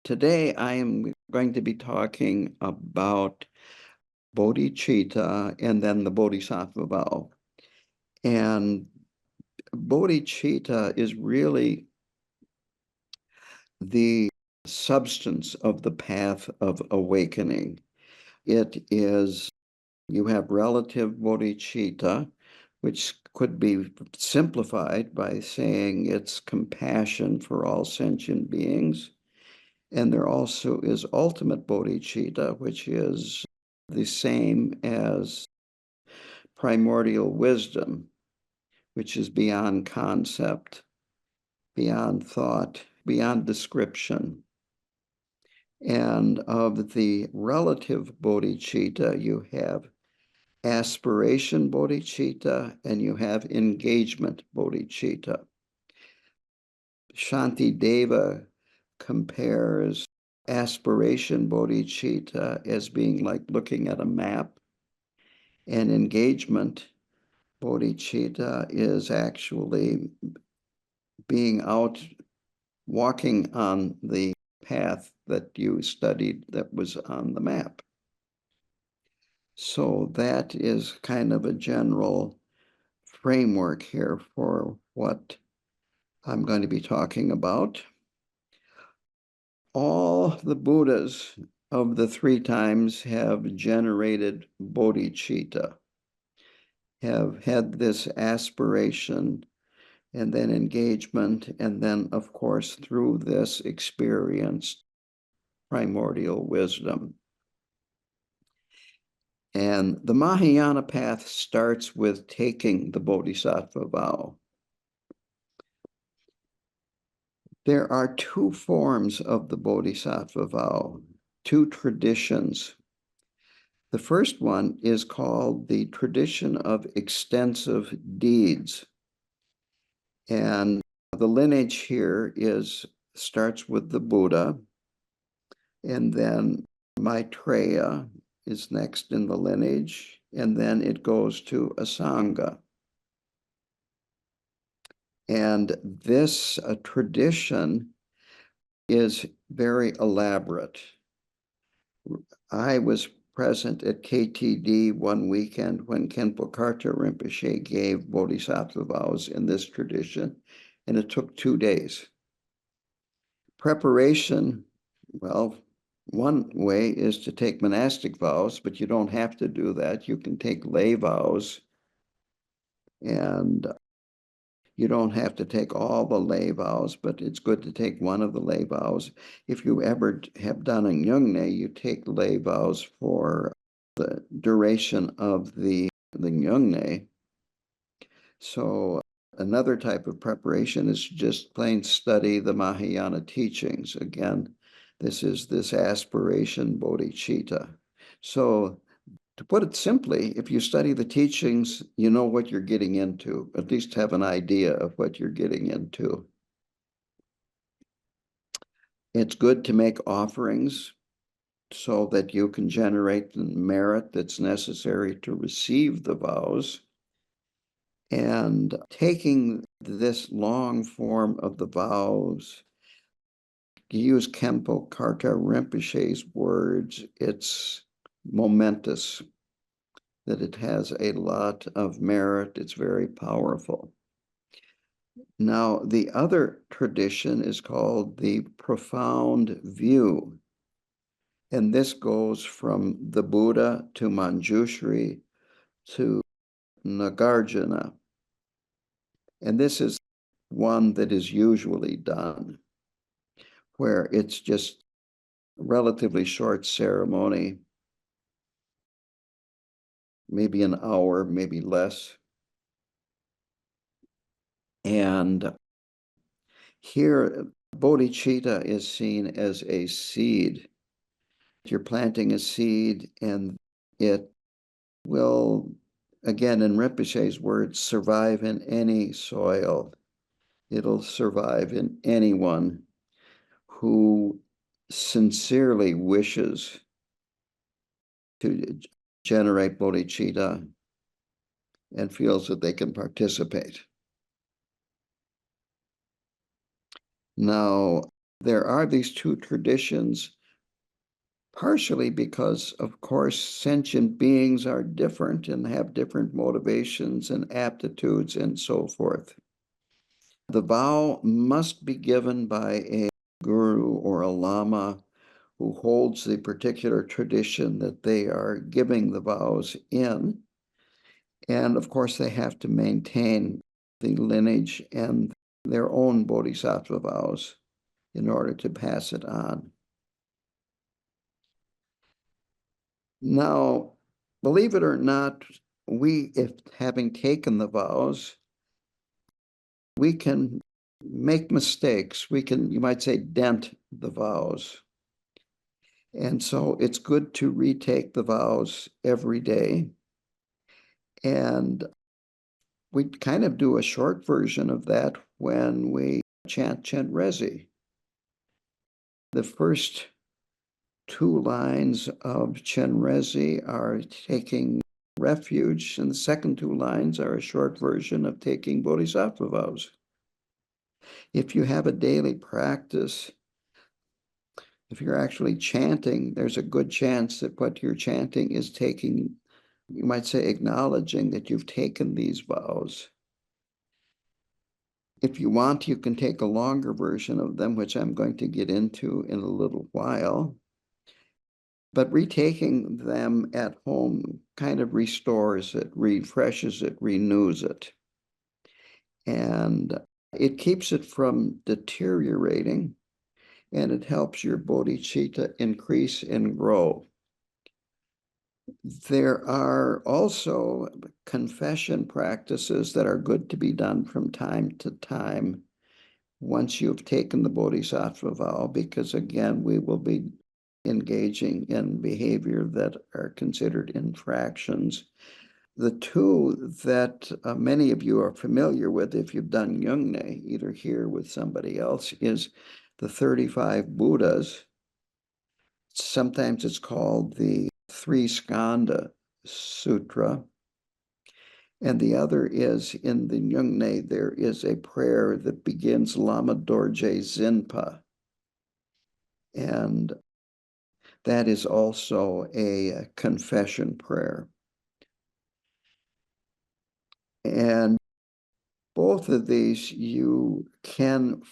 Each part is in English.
Today I am going to be talking about Bodhicitta and then the Bodhisattva Vow. And Bodhicitta is really the substance of the path of awakening. It is, you have relative Bodhicitta, which could be simplified by saying it's compassion for all sentient beings. And there also is ultimate bodhicitta, which is the same as primordial wisdom, which is beyond concept, beyond thought, beyond description. And of the relative bodhicitta, you have aspiration bodhicitta and you have engagement bodhicitta. Shantideva compares aspiration bodhicitta as being like looking at a map, and engagement bodhicitta is actually being out walking on the path that you studied that was on the map. So that is kind of a general framework here for what I'm going to be talking about. All the Buddhas of the three times have generated bodhicitta, have had this aspiration and then engagement, and then, of course, through this experienced primordial wisdom. And the Mahayana path starts with taking the Bodhisattva vow. There are two forms of the Bodhisattva vow, two traditions. The first one is called the tradition of extensive deeds. And the lineage here starts with the Buddha, and then Maitreya is next in the lineage, and then it goes to Asanga. And this tradition is very elaborate. I was present at KTD one weekend when Khenpo Karta Rinpoche gave Bodhisattva vows in this tradition, and it took 2 days. Preparation, well, one way is to take monastic vows, but you don't have to do that. You can take lay vows, and you don't have to take all the lay vows, but it's good to take one of the lay vows. If you ever have done a Nyungne, you take lay vows for the duration of the Nyungne. So another type of preparation is just plain study the Mahayana teachings. Again, this is this aspiration bodhicitta. So to put it simply, if you study the teachings, you know what you're getting into, at least have an idea of what you're getting into. It's good to make offerings so that you can generate the merit that's necessary to receive the vows. And taking this long form of the vows, to use Khenpo Karta Rinpoche's words, it's momentous, that it has a lot of merit. It's very powerful. Now, the other tradition is called the profound view. And this goes from the Buddha to Manjushri to Nagarjuna. And this is one that is usually done, where it's just a relatively short ceremony, maybe an hour, maybe less. And here, bodhicitta is seen as a seed. You're planting a seed, and it will, again, in Rinpoche's words, survive in any soil. It'll survive in anyone who sincerely wishes to generate bodhicitta and feels that they can participate. Now, there are these two traditions, partially because, of course, sentient beings are different and have different motivations and aptitudes and so forth. The vow must be given by a guru or a lama who holds the particular tradition that they are giving the vows in. And of course, they have to maintain the lineage and their own Bodhisattva vows in order to pass it on. Now, believe it or not, if having taken the vows, we can make mistakes. We can, you might say, dent the vows. And so it's good to retake the vows every day. And we kind of do a short version of that when we chant Chenrezi. The first two lines of Chenrezi are taking refuge, and the second two lines are a short version of taking Bodhisattva vows. If you have a daily practice, if you're actually chanting, there's a good chance that what you're chanting is taking, you might say, acknowledging that you've taken these vows. If you want, you can take a longer version of them, which I'm going to get into in a little while. But retaking them at home kind of restores it, refreshes it, renews it. And it keeps it from deteriorating, and it helps your bodhicitta increase and grow. There are also confession practices that are good to be done from time to time once you've taken the Bodhisattva vow, because again, we will be engaging in behavior that are considered infractions. The two that many of you are familiar with, if you've done Yungne, either here with somebody else, is the 35 Buddhas. Sometimes it's called the Three Skanda Sutra. And the other is in the Yungne, there is a prayer that begins Lama Dorje Zinpa. And that is also a confession prayer. And both of these you can,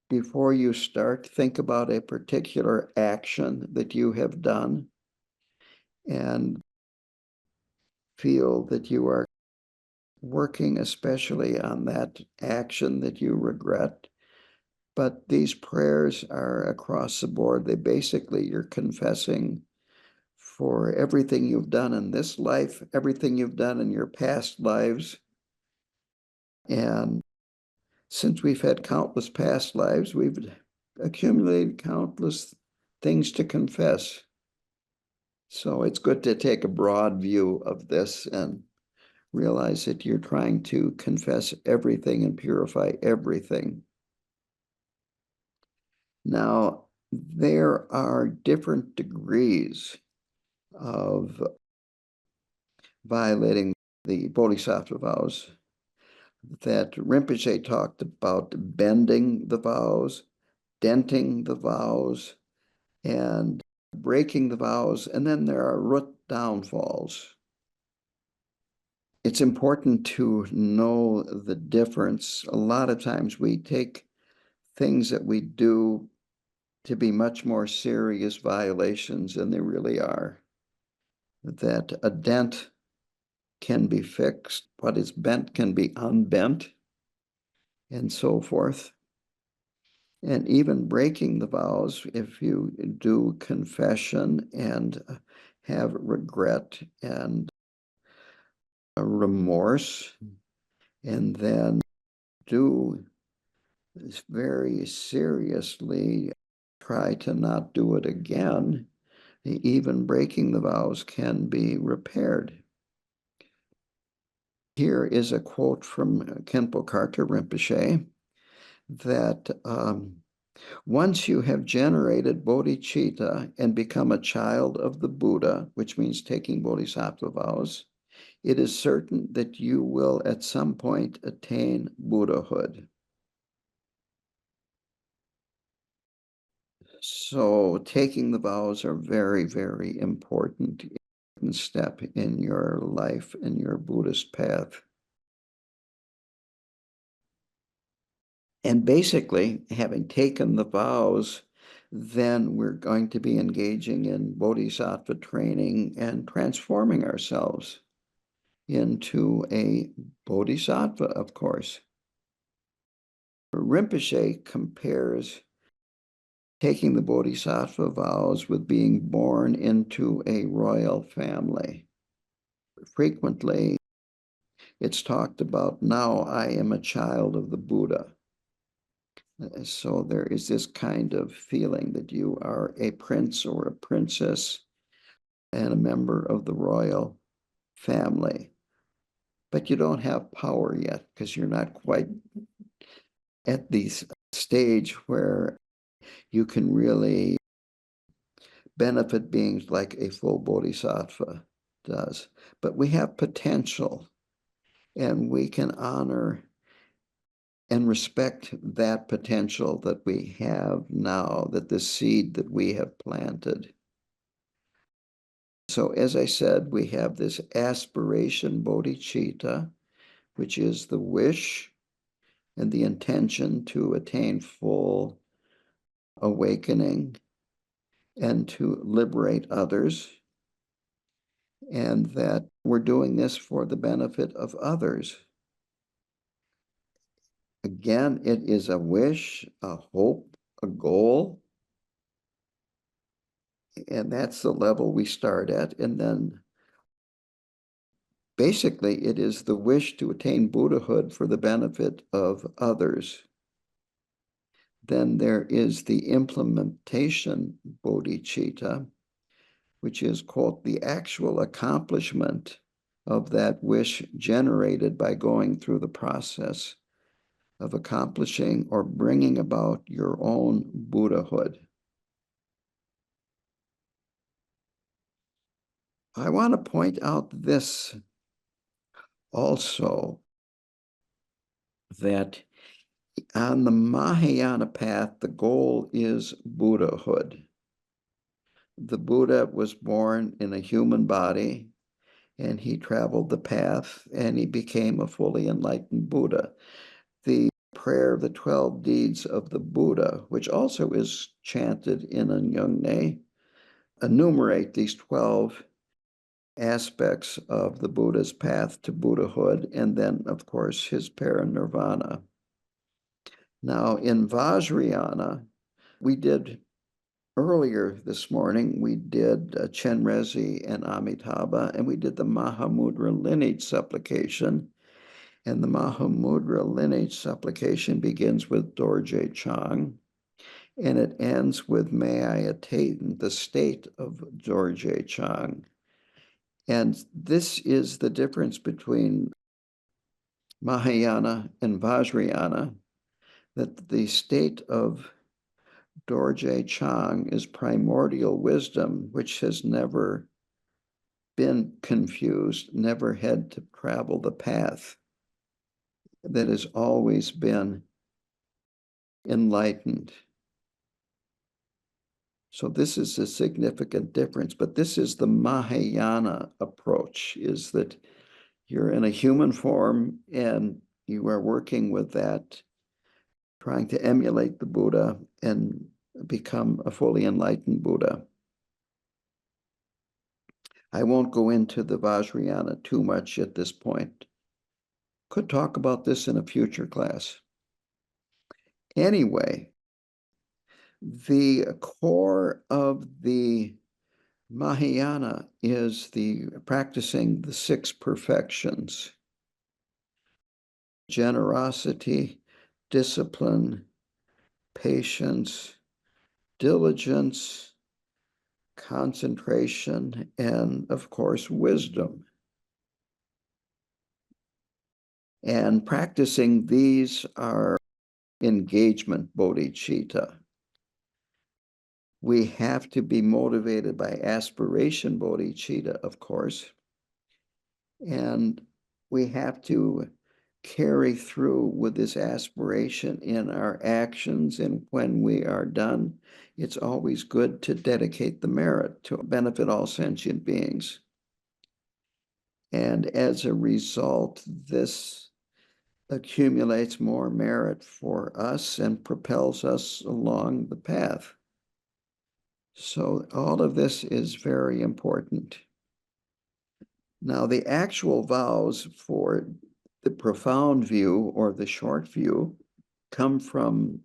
before you start, think about a particular action that you have done and feel that you are working especially on that action that you regret. But these prayers are across the board. They basically, you're confessing for everything you've done in this life, everything you've done in your past lives. And since we've had countless past lives, we've accumulated countless things to confess. So it's good to take a broad view of this and realize that you're trying to confess everything and purify everything. Now, there are different degrees of violating the Bodhisattva vows that Rinpoche talked about: bending the vows, denting the vows, and breaking the vows, and then there are root downfalls. It's important to know the difference. A lot of times we take things that we do to be much more serious violations than they really are. That a dent can be fixed, what is bent can be unbent, and so forth. And even breaking the vows, if you do confession and have regret and remorse, and then do very seriously try to not do it again, even breaking the vows can be repaired. Here is a quote from Khenpo Karthar Rinpoche that once you have generated bodhicitta and become a child of the Buddha, which means taking bodhisattva vows, it is certain that you will at some point attain Buddhahood. So taking the vows are very, very important step in your life, in your Buddhist path. And basically, having taken the vows, then we're going to be engaging in Bodhisattva training and transforming ourselves into a Bodhisattva, of course. Rinpoche compares taking the Bodhisattva vows with being born into a royal family. Frequently, it's talked about, now I am a child of the Buddha. So there is this kind of feeling that you are a prince or a princess and a member of the royal family. But you don't have power yet because you're not quite at the stage where you can really benefit beings like a full bodhisattva does. But we have potential, and we can honor and respect that potential that we have now, that the seed that we have planted. So as I said, we have this aspiration bodhicitta, which is the wish and the intention to attain full awakening and to liberate others, and that we're doing this for the benefit of others. Again, it is a wish, a hope, a goal, and that's the level we start at. And then basically, it is the wish to attain Buddhahood for the benefit of others. Then there is the implementation bodhicitta, which is called the actual accomplishment of that wish generated by going through the process of accomplishing or bringing about your own Buddhahood. I want to point out this also, that on the Mahayana path, the goal is Buddhahood. The Buddha was born in a human body, and he traveled the path, and he became a fully enlightened Buddha. The prayer of the 12 deeds of the Buddha, which also is chanted in Anyungne, enumerate these 12 aspects of the Buddha's path to Buddhahood, and then, of course, his parinirvana. Now, in Vajrayana, we did earlier this morning, we did Chenrezig and Amitabha, and we did the Mahamudra lineage supplication. And the Mahamudra lineage supplication begins with Dorje Chang, and it ends with, may I attain the state of Dorje Chang. And this is the difference between Mahayana and Vajrayana, that the state of Dorje Chang is primordial wisdom, which has never been confused, never had to travel the path, that has always been enlightened. So this is a significant difference, but this is the Mahayana approach, is that you're in a human form and you are working with that, trying to emulate the Buddha and become a fully enlightened Buddha. I won't go into the Vajrayana too much at this point. Could talk about this in a future class. Anyway, the core of the Mahayana is the practicing the 6 perfections: generosity, discipline, patience, diligence, concentration, and of course, wisdom. And practicing these are engagement bodhicitta. We have to be motivated by aspiration bodhicitta, of course, and we have to carry through with this aspiration in our actions, and when we are done, it's always good to dedicate the merit to benefit all sentient beings. And as a result, this accumulates more merit for us and propels us along the path. So all of this is very important. Now, the actual vows for the profound view or the short view come from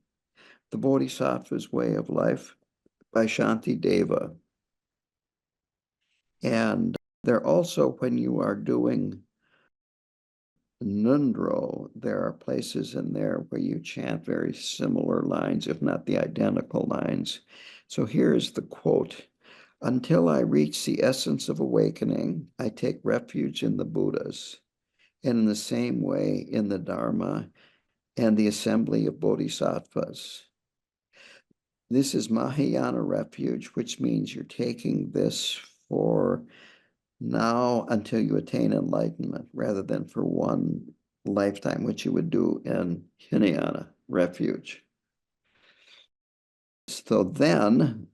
the Bodhisattva's Way of Life by Shantideva. And they're also, when you are doing Nundro, there are places in there where you chant very similar lines, if not the identical lines. So here's the quote. Until I reach the essence of awakening, I take refuge in the Buddhas, and in the same way in the Dharma and the assembly of Bodhisattvas. This is Mahayana refuge, which means you're taking this for now until you attain enlightenment, rather than for one lifetime, which you would do in Hinayana refuge. So then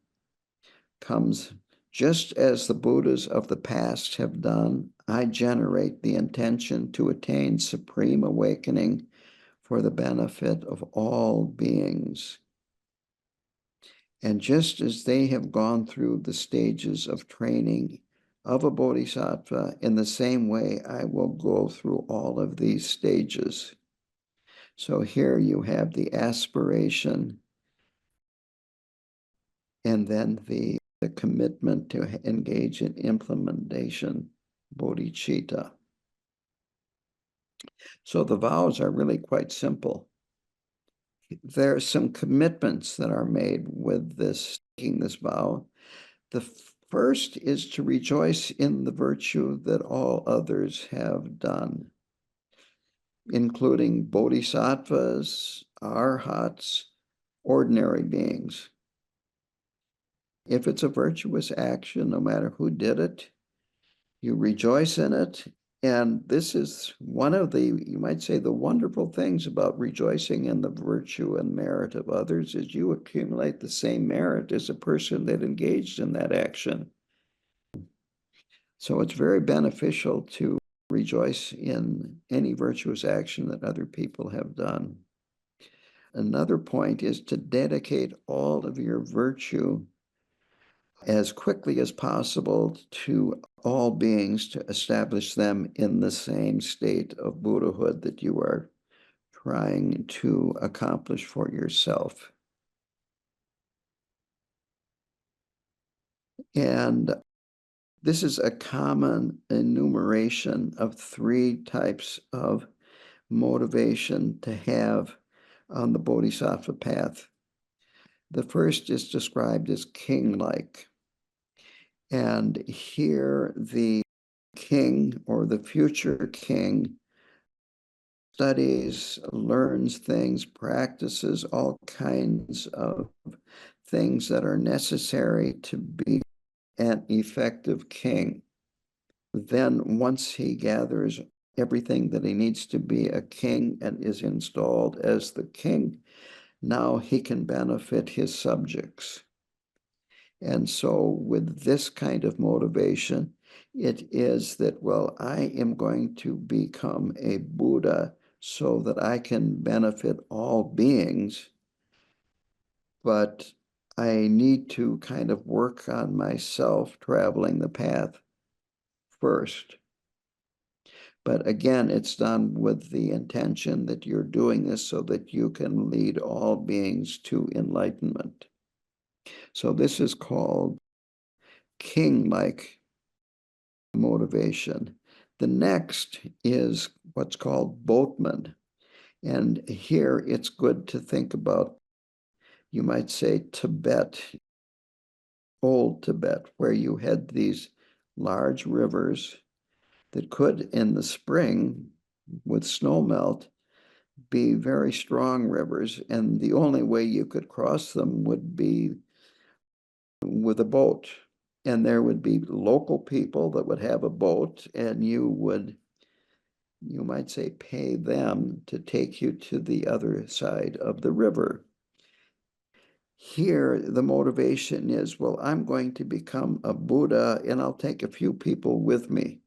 comes, just as the Buddhas of the past have done, I generate the intention to attain supreme awakening for the benefit of all beings. And just as they have gone through the stages of training of a bodhisattva, in the same way I will go through all of these stages. So here you have the aspiration and then the commitment to engage in implementation, bodhicitta. So the vows are really quite simple. There are some commitments that are made with this, taking this vow. The first is to rejoice in the virtue that all others have done, including bodhisattvas, arhats, ordinary beings. If it's a virtuous action, no matter who did it, you rejoice in it. And this is one of the, you might say, the wonderful things about rejoicing in the virtue and merit of others is you accumulate the same merit as a person that engaged in that action. So it's very beneficial to rejoice in any virtuous action that other people have done. Another point is to dedicate all of your virtue as quickly as possible to all beings, to establish them in the same state of Buddhahood that you are trying to accomplish for yourself. And this is a common enumeration of 3 types of motivation to have on the Bodhisattva path. The first is described as king-like. And here the king or the future king studies, learns things, practices all kinds of things that are necessary to be an effective king. Then once he gathers everything that he needs to be a king and is installed as the king, now he can benefit his subjects. And so with this kind of motivation, it is that, well, I am going to become a Buddha so that I can benefit all beings, but I need to kind of work on myself traveling the path first. But again, it's done with the intention that you're doing this so that you can lead all beings to enlightenment. So this is called king-like motivation. The next is what's called boatman. And here it's good to think about, you might say, Tibet, old Tibet, where you had these large rivers that could, in the spring, with snow melt, be very strong rivers. And the only way you could cross them would be with a boat. And there would be local people that would have a boat, and you would you might say, pay them to take you to the other side of the river. Here, the motivation is, well, I'm going to become a Buddha and I'll take a few people with me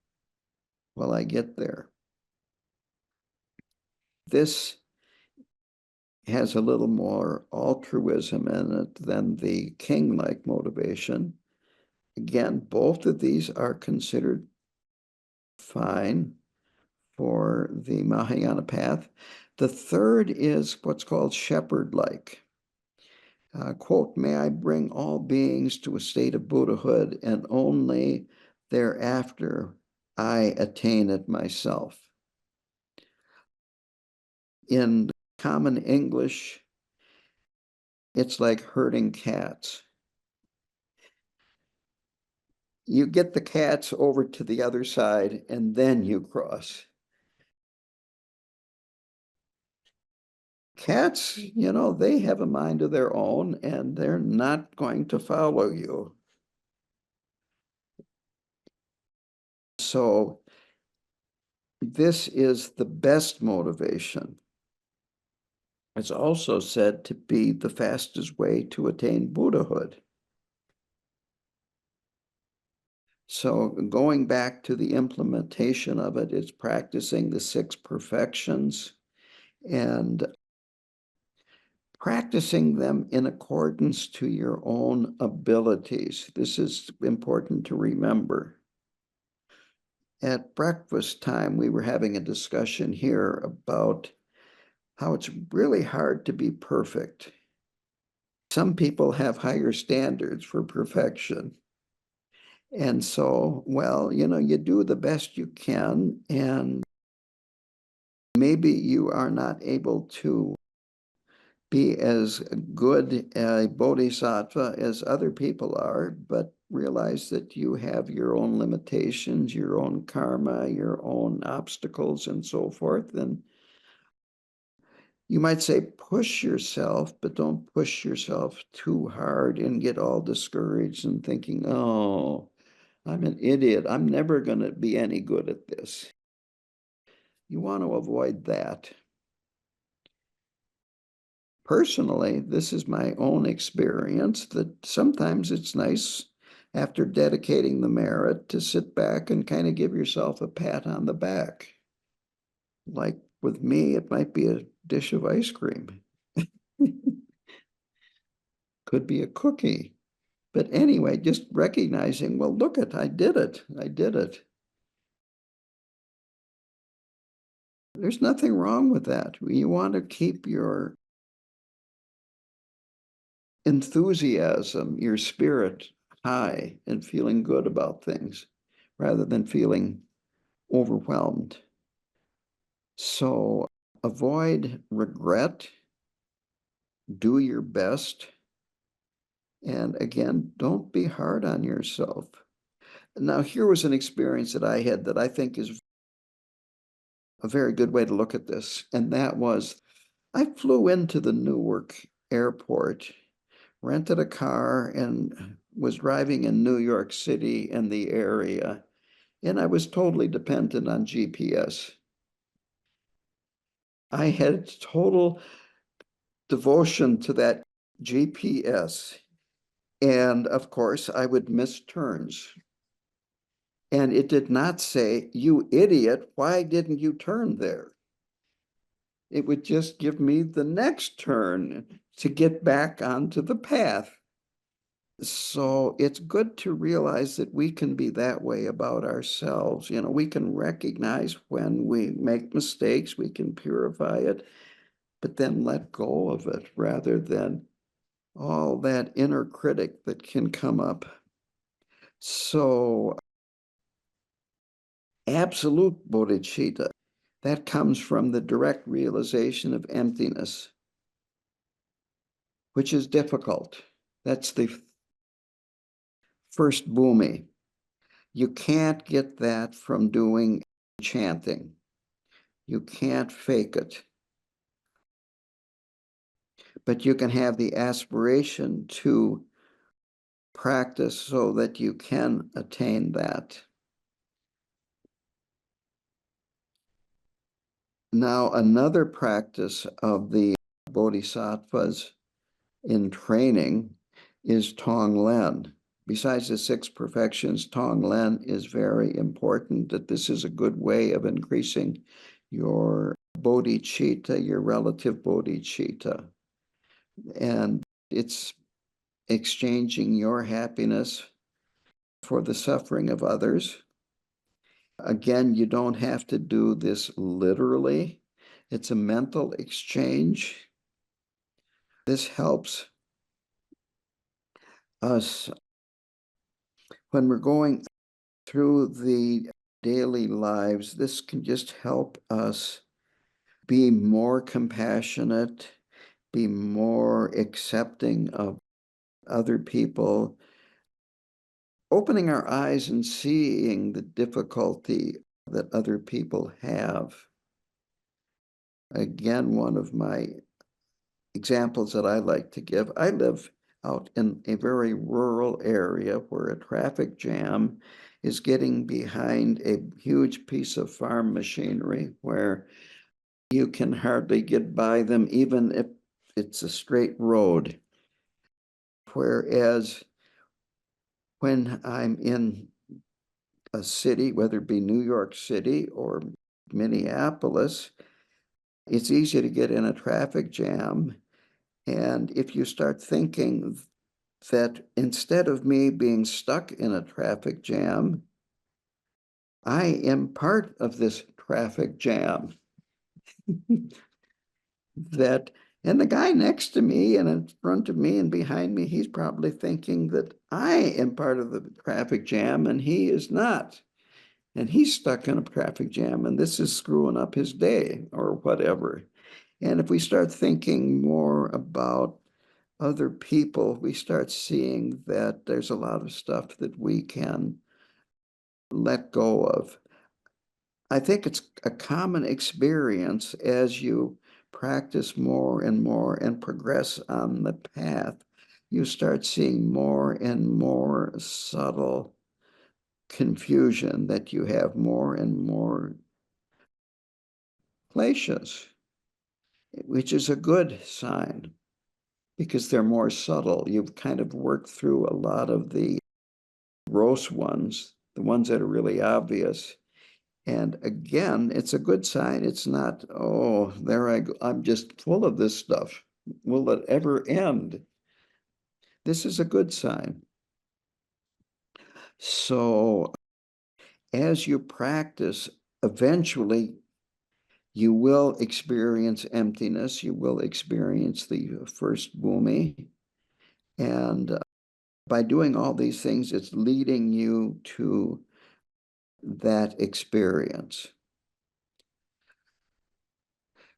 while I get there. This has a little more altruism in it than the king-like motivation. Again, both of these are considered fine for the Mahayana path. The third is what's called shepherd-like. Quote, may I bring all beings to a state of Buddhahood, and only thereafter I attain it myself. In common English, it's like herding cats. You get the cats over to the other side, and then you cross. Cats, they have a mind of their own, and they're not going to follow you. So this is the best motivation. It's also said to be the fastest way to attain Buddhahood. So going back to the implementation of it, it's practicing the 6 perfections and practicing them in accordance to your own abilities. This is important to remember. At breakfast time, we were having a discussion here about how it's really hard to be perfect. Some people have higher standards for perfection. And so, well, you do the best you can, and maybe you are not able to be as good a bodhisattva as other people are, but realize that you have your own limitations, your own karma, your own obstacles, and so forth. And you might say push yourself, but don't push yourself too hard and get all discouraged and thinking, oh, I'm an idiot. I'm never going to be any good at this. You want to avoid that. Personally, this is my own experience that sometimes it's nice after dedicating the merit to sit back and kind of give yourself a pat on the back. Like with me, it might be a dish of ice cream. Could be a cookie. But anyway, just recognizing, well, look it, I did it. I did it. There's nothing wrong with that. You want to keep your enthusiasm, your spirit high and feeling good about things rather than feeling overwhelmed. So avoid regret, do your best, and again, don't be hard on yourself. Now, here was an experience that I had that I think is a very good way to look at this, and that was I flew into the Newark airport, rented a car, and was driving in New York City and the area, and I was totally dependent on GPS. I had total devotion to that GPS, and of course, I would miss turns. And it did not say, you idiot, why didn't you turn there? It would just give me the next turn to get back onto the path. So it's good to realize that we can be that way about ourselves. We can recognize when we make mistakes, we can purify it, but then let go of it rather than all that inner critic that can come up. So absolute bodhicitta, that comes from the direct realization of emptiness, which is difficult. That's the first bhumi. You can't get that from doing chanting. You can't fake it. But you can have the aspiration to practice so that you can attain that. Now, another practice of the bodhisattvas in training is Tonglen. Besides the six perfections, Tonglen is very important, that this is a good way of increasing your bodhicitta, your relative bodhicitta. And it's exchanging your happiness for the suffering of others. Again, you don't have to do this literally. It's a mental exchange. This helps us when we're going through the daily lives. This can just help us be more compassionate, be more accepting of other people, opening our eyes and seeing the difficulty that other people have. Again, one of my examples that I like to give, I live out in a very rural area where a traffic jam is getting behind a huge piece of farm machinery where you can hardly get by them even if it's a straight road. Whereas when I'm in a city, whether it be New York City or Minneapolis, it's easy to get in a traffic jam. And if you start thinking that instead of me being stuck in a traffic jam, I am part of this traffic jam. That, and the guy next to me and in front of me and behind me, he's probably thinking that I am part of the traffic jam and he is not. And he's stuck in a traffic jam and this is screwing up his day or whatever. And if we start thinking more about other people, we start seeing that there's a lot of stuff that we can let go of. I think it's a common experience as you practice more and more and progress on the path. You start seeing more and more subtle confusion, that you have more and more kleshas, which is a good sign because they're more subtle. You've kind of worked through a lot of the gross ones, the ones that are really obvious. And again, it's a good sign. It's not, oh, there I go, I'm just full of this stuff. Will it ever end? This is a good sign. So as you practice, eventually you will experience emptiness. You will experience the first bhumi. And by doing all these things, it's leading you to that experience.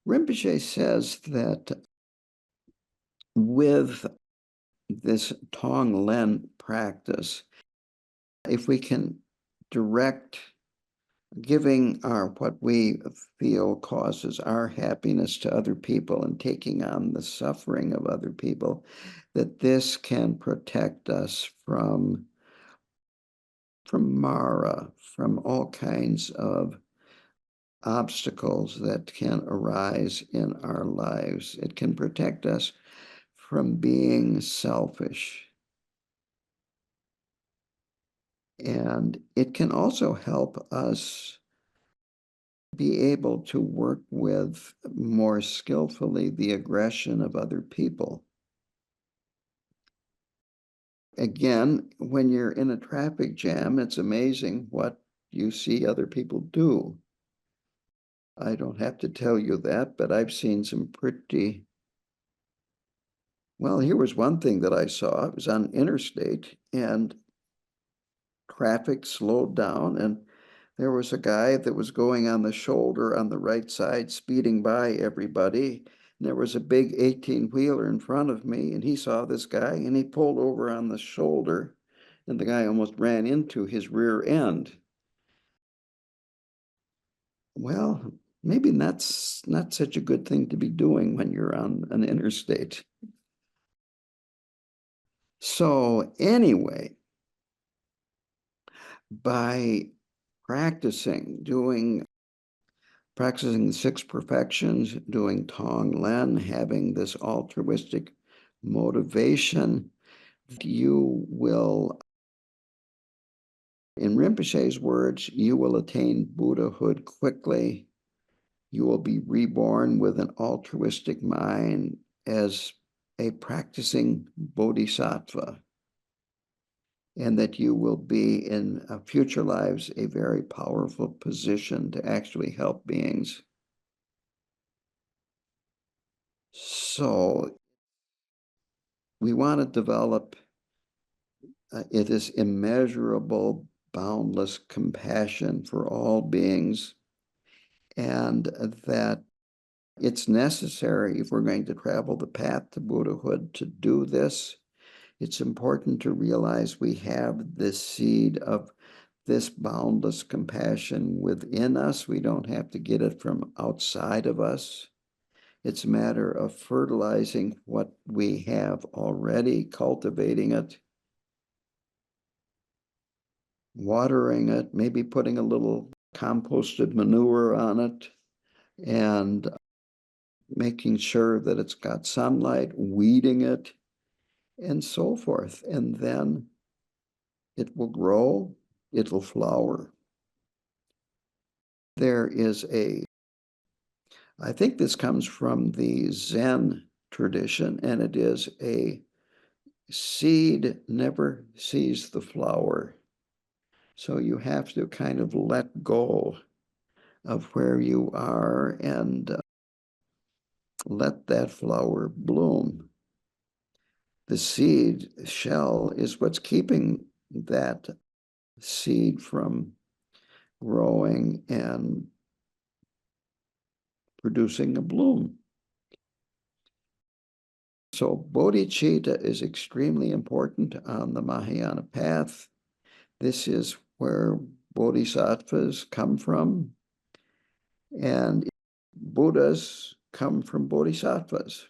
Rinpoche says that with this Tonglen practice, if we can direct giving our what we feel causes our happiness to other people and taking on the suffering of other people, that this can protect us from Mara, from all kinds of obstacles that can arise in our lives. It can protect us from being selfish. And it can also help us be able to work with more skillfully the aggression of other people. Again, when you're in a traffic jam, it's amazing what you see other people do. I don't have to tell you that, but I've seen some pretty, well, here was one thing that I saw. It was on interstate and traffic slowed down and there was a guy that was going on the shoulder on the right side, speeding by everybody. And there was a big 18-wheeler in front of me, and he saw this guy, and he pulled over on the shoulder, and the guy almost ran into his rear end. Well, maybe that's not such a good thing to be doing when you're on an interstate. So anyway, by practicing, doing practicing the six perfections, doing Tonglen, having this altruistic motivation, you will, in Rinpoche's words, you will attain Buddhahood quickly. You will be reborn with an altruistic mind as a practicing Bodhisattva, and that you will be in future lives a very powerful position to actually help beings. So we want to develop this immeasurable, boundless compassion for all beings, and that it's necessary if we're going to travel the path to Buddhahood to do this. It's important to realize we have this seed of this boundless compassion within us. We don't have to get it from outside of us. It's a matter of fertilizing what we have already, cultivating it, watering it, maybe putting a little composted manure on it, and making sure that it's got sunlight, weeding it, and so forth. And then it will grow, it will flower. There is I think this comes from the Zen tradition, and it is a seed never sees the flower. So you have to kind of let go of where you are and let that flower bloom. The seed shell is what's keeping that seed from growing and producing a bloom. So bodhicitta is extremely important on the Mahayana path. This is where bodhisattvas come from, and Buddhas come from bodhisattvas.